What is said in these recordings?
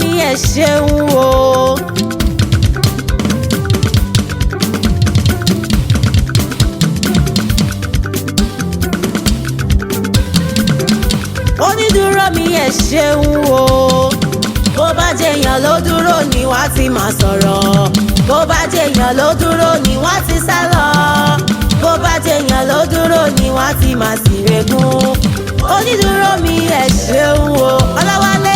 mi ẹ ṣeun o. Onídúró mi ẹ ṣeun o. Bó bá jẹyàn ló dúró ni wá ti máa sọ̀rọ̀. Bó bá jẹyàn ló dúró ni wá ti sá lọ. Bó bá jẹyàn ló dúró ni wá ti máa sì regún. Onídúró mi ẹ ṣeun o. Ọláwálé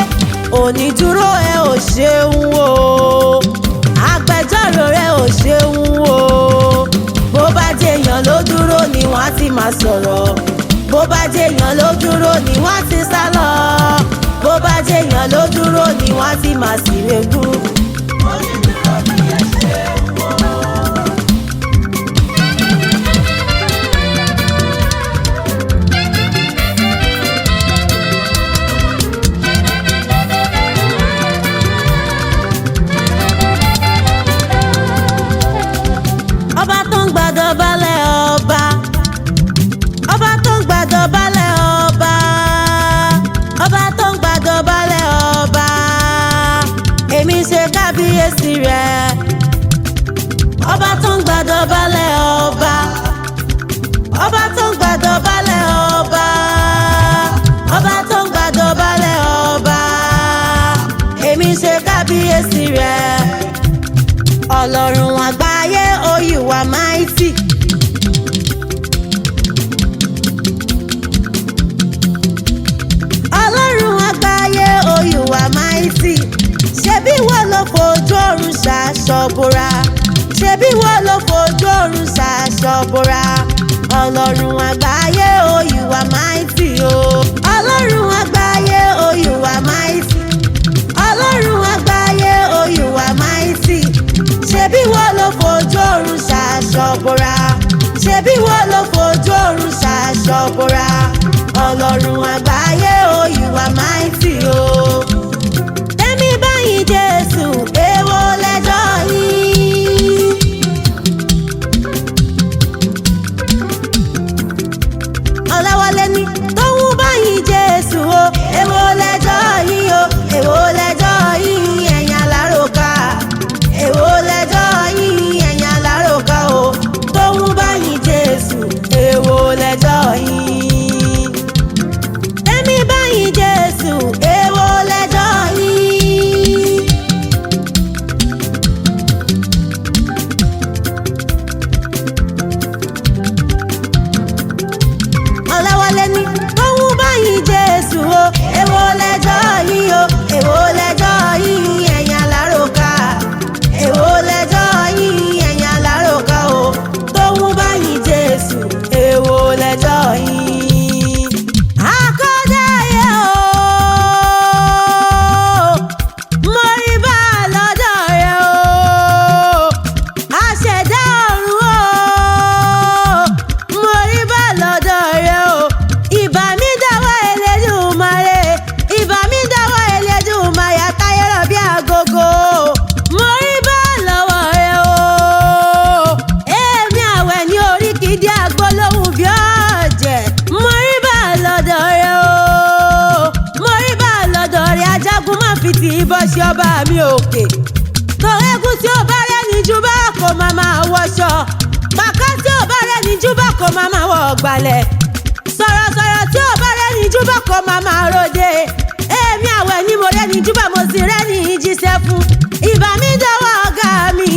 onídúró ẹ ò ṣeun o. Agbẹjọ́rò rẹ ò ṣeun o. Bó bá jẹyàn ló dúró ni wá ti máa sọ̀rọ̀. Bó bá jẹyàn ló dúró ni wá ti sá lọ. Bó bá jẹyàn ló dúró ni wá ti máa sì regún. Onídúró mi ẹ ṣeun o. Ọba tó ń gbàdọ̀balẹ̀ ọba. Ọba tó ń gbàdọ̀balẹ̀ ọba. Ọba tó ń gbàdọ̀balẹ̀ ọba. Èmi ṣe kábíyèsí rẹ̀. Ọba tó ń gbàdọ̀balẹ̀ ọba. Ọba tó ń gbàdọ̀balẹ̀ ọba. Ọba tó ń gbàdọ̀balẹ̀ ọba. Èmi ṣe kábíyèsí rẹ̀. Ọlọ́run àgbáyé, oh you are mighty. Ọlọ́run àgbáyé, oh you are mighty. Ṣebí wọ́n ló fojú ọ̀run ṣaṣọ bora. Ṣebí wọ́n ló fojú ọ̀run ṣaṣọ bora. Ọlọ́run àgbáyé, oh you are mighty o. Ọlọ́run àgbáyé, oh you are mighty. Ọlọ́run àgbáyé, oh you are mighty. Ṣebí wọ́n ló fojú ọ̀run ṣaṣọ bora. Ṣebí wọ́n ló fojú ọ̀run ṣaṣọ bora. Ọlọ́run àgbáyé, oh you are mighty o. Tẹ́mi báyìí Jésù, èwo lẹ́jọ́ yìí. Ọláwálé ní tóun báyìí Jésù o, èwo lẹ́jọ́ yìí o, èwo lẹ́jọ́ yìí ẹ̀yin aláròká. Èwo lẹ́jọ́ yìí ẹ̀yin aláròká o, tóun báyìí Jésù, èwo lẹ́jọ́ yìí. Tẹ́mi báyìí Jésù, èwo lẹ́jọ́ yìí. Ọláwálé ní tóun báyìí Jésù o, èwo lẹ́jọ́ yìí o, èwo lẹ́jọ́ yìí ẹ̀yin aláròká. Èwo lẹ́jọ́ yìí ẹ̀yin aláròká o, tóun báyìí Jésù, èwo lẹ́jọ́ yìí. Akọ́dáyé o, mo rí bá lọ́dọ̀ rẹ o. Aṣẹ̀dá ọ̀run o, mo rí bá lọ́dọ̀ rẹ o. Ìbà mi dọ́wọ́ Elédùmarè, ìbà mi dọ́wọ́ Elédùmarè àtayérọ̀ bí agogo. Mo rí bá lọ́wọ́ rẹ o. Èmi àwẹ̀ ní orí kìdí agbólóhùn bí ọ̀jẹ̀. Mo rí bá lọ́dọ̀ rẹ o. Mo rí bá lọ́dọ̀ rẹ ajagun má fi tì í bọ́ sí ọba mi òkè. Torégún tí ó bá rẹ̀ ní júbà kò máa máa wọṣọ. Pàká tí ó bá rẹ̀ ní júbà kò máa máa wọ ọ̀gbàlẹ̀. Sọ̀rọ̀sọ̀rọ̀ tí ó bá rẹ̀ ní júbà kò máa máa ròde. Èmi àwẹ̀ ni mo rẹ̀ ní júbà mo sì rẹ̀ ní jíṣẹ́ fún. Ìbà mi dọ́wọ́ ọ̀gá mi,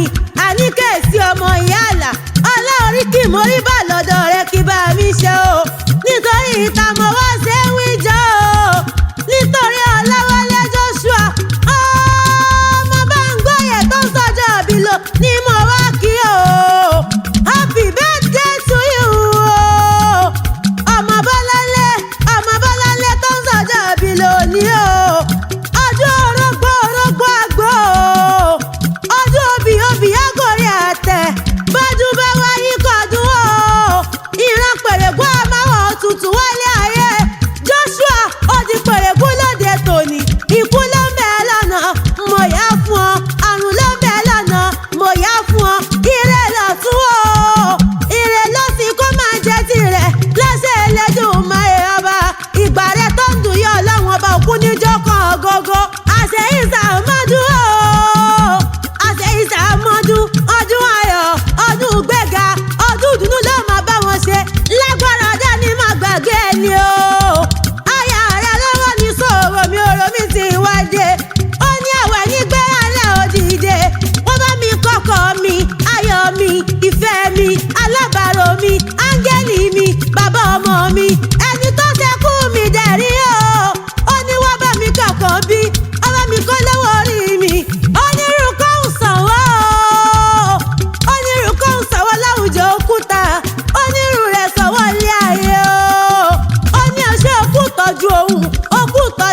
Àníkẹ́sí ọmọ ìyá àlà. Ọlá orí kì mo rí bá lọ́dọ̀ rẹ kí bá mi ṣe o. Nítorí ìta mo wá ṣe ń wíjọ o. Nítorí Ọláwálé Joshua, ọmọ Báńgbóyè tó ń sọjọ́ bí lo ni mo wá kí o. Happy birthday to you o. Ọmọ Bọ́láńlé tó ń sọjọ́ bí lo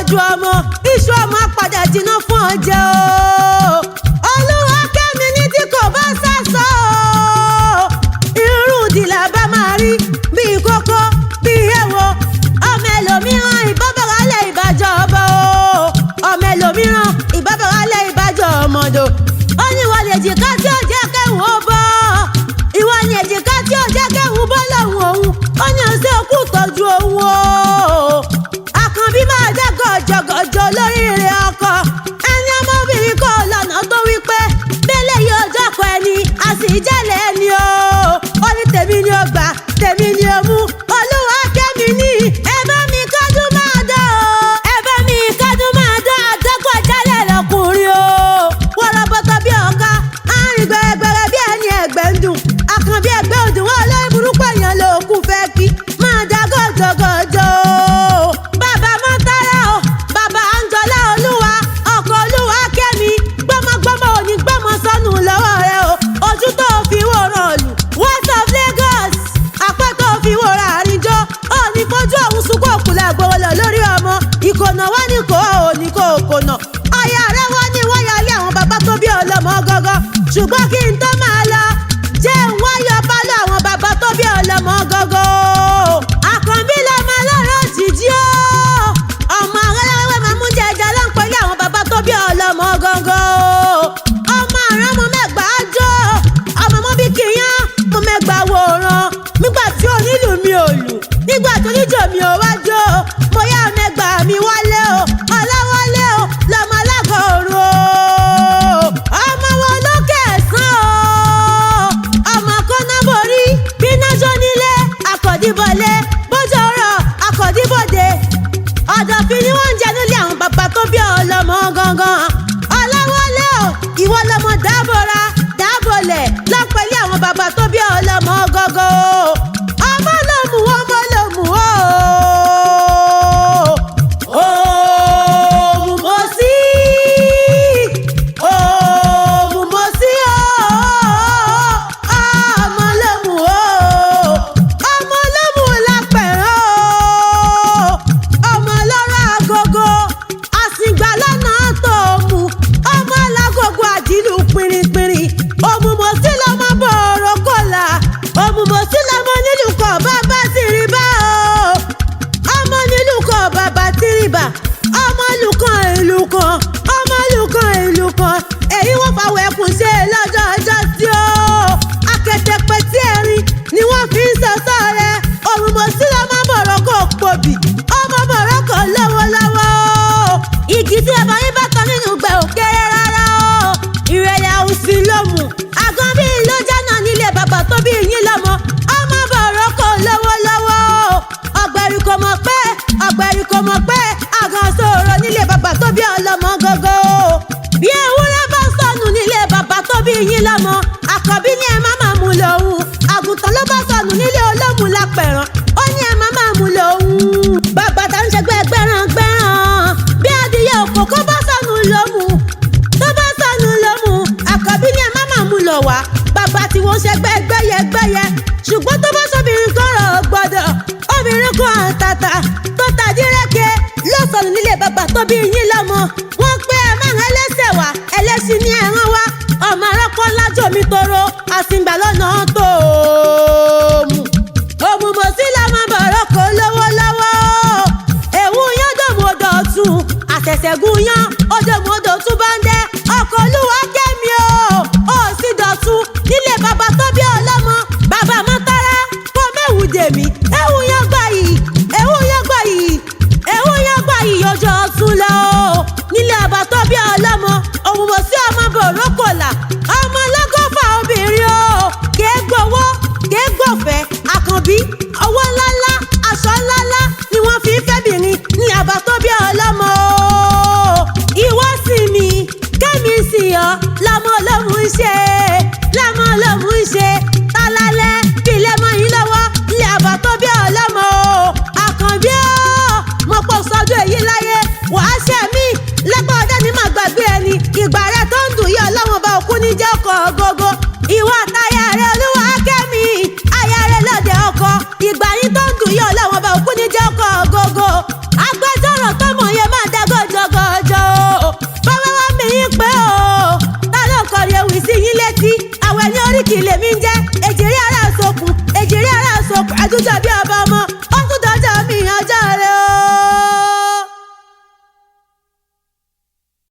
tọ́jú ọmọ iṣu ọmọ padà jiná fún ọjẹ́ o. Olúwa kẹ́mi ní tí kò bá sásọ o. Irú ìdìlà bá máa rí bíi kókó bíi èwo. Ọmọ ẹlòmíràn ìbábọ̀rálẹ̀ ìbàjọ́ ọba o. Ọmọ ẹlòmíràn ìbábọ̀rálẹ̀ ìbàjọ́ ọmọdò. Ó ní ìwọ ni èjìká tí ó jẹ́ kẹ́hùn ó bọ́. Ìwọ ni èjìká tí ó jẹ́ kẹ́hùn bọ́ lọ́hùn òun. Ó ní ọ̀sẹ̀ òkú tọ́jú òun o. Àkànbí máa jẹ́ gọ̀jọ̀gọ̀jọ̀ lóríire ọkọ. Ẹni ọmọbìnrin kò lọ́nà tó wí pé bẹ́lẹ̀ yóò jọ́kọ̀ ẹni a sì jẹ́lẹ̀ ẹni o. Ó ní tèmi ni ó gbà tèmi ni ó mú. Olúwa kẹ́mi ní ẹ bá mi kọ́dún máa dán o. Ẹ bá mi kọ́dún máa dán àtẹ́kọ̀ jálẹ̀ lọkùnrin o. Wọ́n lọ bọ́tọ̀ bí ọ̀ka àárín gbẹrẹgbẹrẹ bí ẹni ẹgbẹ́ ń dùn. Àkànbí ẹgbẹ́ òdùn wọn olórí burúkú èèyàn lòókù fẹ́ kí máa dá gọ̀jọ̀gọ̀jọ̀ o. Bàbá Mọ́tárà o, bàbá Àǹjọ́lá Olúwa, ọkọ̀ Olúwa kẹ́mi. Gbọ́mọgbọ́mọ ò ní gbọ́mọ sọnù lọ́wọ́ rẹ o. Ojú tó fi wòran lù West of Lagos. Àpẹ́ tó fi wòran àríjọ́. Ó ní fojú òun sunkún òkúlẹ̀ gbòòlò lórí ọmọ. Ìkònà wá ní kò ó ní kò kònà. Aya rẹ̀ wọ́n ní wọ́n yálé àwọn bàbá tó bí ọlọ́mọ gọ́gọ́. Ṣùgbọ́n kí n tó máa lọ, jẹ́ ń wáyọ̀ bálọ̀ àwọn bàbá tó bí ọlọ́mọ gọ́gọ́. Àkànbí lọ́mọ lọ́rọ̀ jìjì o. Ọmọ arẹ́lẹ́wẹ́ máa mú jẹjẹ ló ń pẹ̀lú àwọn bàbá tó bí ọlọ́mọ gọ́gọ́. Ọmọ àrán mo mẹ́gbàá jọ. Ọmọ mo bí kìyàn mo mẹ́gbàá wòran. Nígbà tí onílù mi ò lù, nígbà tó níjò mi ò wá jó. Mo yá mẹ́gbàá mi wálé o, ọlọ́wọ́lé o, lọ́mọ alágọ̀ọ́rùn o. Ọmọ wọn ló kẹ̀sán o. Ọmọ kọ́nàbórí bíná jó nílé akọ̀díbọ̀lé bójú ọ̀rọ̀ akọ̀díbòde. Ọ̀dọ̀fin ni wọ́n ń jẹ nílé àwọn bàbá tó bí ọlọ́mọ gangan. Ọláwọlé o, ìwọ lọmọ dábòra dábòlẹ̀ lọ́pẹ̀lẹ́ àwọn bàbá tó bí ọlọ́mọ gangan o. Ọmọ lòmù o. Òmùmọ̀sí o. Ọmọ lòmù o. Ọmọ lòmù lápẹ̀rẹ̀ o. Ọmọ lọ́rọ̀ agogo àsìgbà lọ́nà tó mú. Ọmọ alágogo àdìlú pìrìpìrì. Òmùmọ̀sí lọ́mọ bọ̀rọ̀ kọ́là. Òmùmọ̀sí lọ́mọ nílùú kọ̀ bàbá tìrìbà o. Ọmọ nílùú kọ̀ bàbá tìrìbà. Ọmọ lùkàn ìlú kan. Ọmọ lùkàn ìlú kan. Èyí wọ́n fàwọ̀ ẹkùn ṣe lọ́jọ́ ọjọ́ sí o. Akẹtẹpẹ tí ẹ̀rín ni wọ́n fi ń sọ́sọ́ rẹ̀. Òmùmọ̀sí lọ́mọ bọ̀rọ̀ kò pòbì. Ọmọ bọ̀rọ̀ kò lọ́wọ́lọ́wọ́ o. Igi tí ẹbọ yín bá tán nínú gbẹ ò kéré rárá o. Ìrẹ̀lẹ̀ òsì ló mú. Àkànbí ló jẹ́nà nílé bàbá tó bí yín lọ́mọ. Ọmọ bọ̀rọ̀ kò lọ́wọ́lọ́wọ́ o. Ọ̀gbẹ̀rì kò mọ̀ pé àgàn sọ̀rọ̀ nílé bàbá tó bí ọlọ́mọ gọ́gọ́ o. Bí ewúrẹ́ bá sọnù nílé bàbá tó bí yín lọ́mọ. Àkànbí ní ẹ má máa mú lòun. Àgùntàn ló bá sọnù nílé olómù lápẹ̀rán. Ó ní ẹ má máa mú lòun. Bàbá tá ń ṣẹgbẹ́ gbẹ́ràn. Bí adìyẹ òkòkò bá sọnù lómù. Tó bá sọnù lómù. Àkànbí ní ẹ má máa mú lọ wá. Bàbá tí wọ́n ṣẹgbẹ́ gbẹ́yẹ. Ṣùgbọ́n tó bá sọ́bìnrin kan rọ̀ gbọ́dọ̀. Obìnrin kan àtàtà tó tàdí rẹ́kẹ̀ ló sọnù nílé bàbá tó bí yín lọ́mọ. Wọ́n pé ẹ máa ń ẹlẹ́sẹ̀ wá ẹlẹ́sìn ní ẹ̀ràn wá. Ọmọ arápọ̀ lájò mi toro àsìngbà lọ́nà tó mú. Òmùmọ̀sí lọ́mọ bọ̀rọ̀ kò lọ́wọ́lọ́wọ́. Èwú yán dòmòdò tún àtẹ̀sẹ̀gùn yán òdòmòdò tún bá ń dẹ́. Ọkọ̀ Olúwa kẹ́mi o. Ó sì dọ̀tún nílé bàbá tó bí ọlọ́mọ. Bàbá Mọ́tárà kó mẹ́wù dèmí. Èwú yán gbà yìí. Ọjọ́ ọ̀tún lọ o. Nílé bàbá tó bí ọlọ́mọ. Òmùmọ̀sí ọmọ bọ̀rọ̀ kọ̀là. Ọmọ lọ́gọ́fà obìnrin o. Kèé gbowó kèé gbòfẹ́. Àkànbí owó ńláńlá aṣọ ńláńlá ni wọ́n fi ń fẹ́bìnrin ní bàbá tó bí ọlọ́mọ o. Ìwọ sì mi kẹ́mi sì yọ lọ́mọ olómù ń ṣe. Tálálẹ́ bí ilé mọ́ yín lọ́wọ́ ní bàbá tó bí ọlọ́mọ o. Àkànbí o. Mo pọ̀ sọ́dún èyí láyé. Wàá ṣe mí lẹ́gbọ́n ọdẹ ní màá gbàgbé ẹni. Ìgbà rẹ tó ń dùn yí ọlọ́wọ́n bá òkú ní jẹ́ ọkọ̀ gógó. Ìwọ àtayà rẹ Olúwa kẹ́mi. Aya rẹ lọ́dẹ ọkọ. Ìgbà yín tó ń dùn yí ọlọ́wọ́n bá òkú ní jẹ́ ọkọ̀ gógó. Agbẹjọ́rò tó mọ̀ yẹn máa dá sí yín létí àwọn ẹni oríkì lèmi ń jẹ́ èjìrí ara sokùn èjìrí ara sokùn àtúntò bí ọba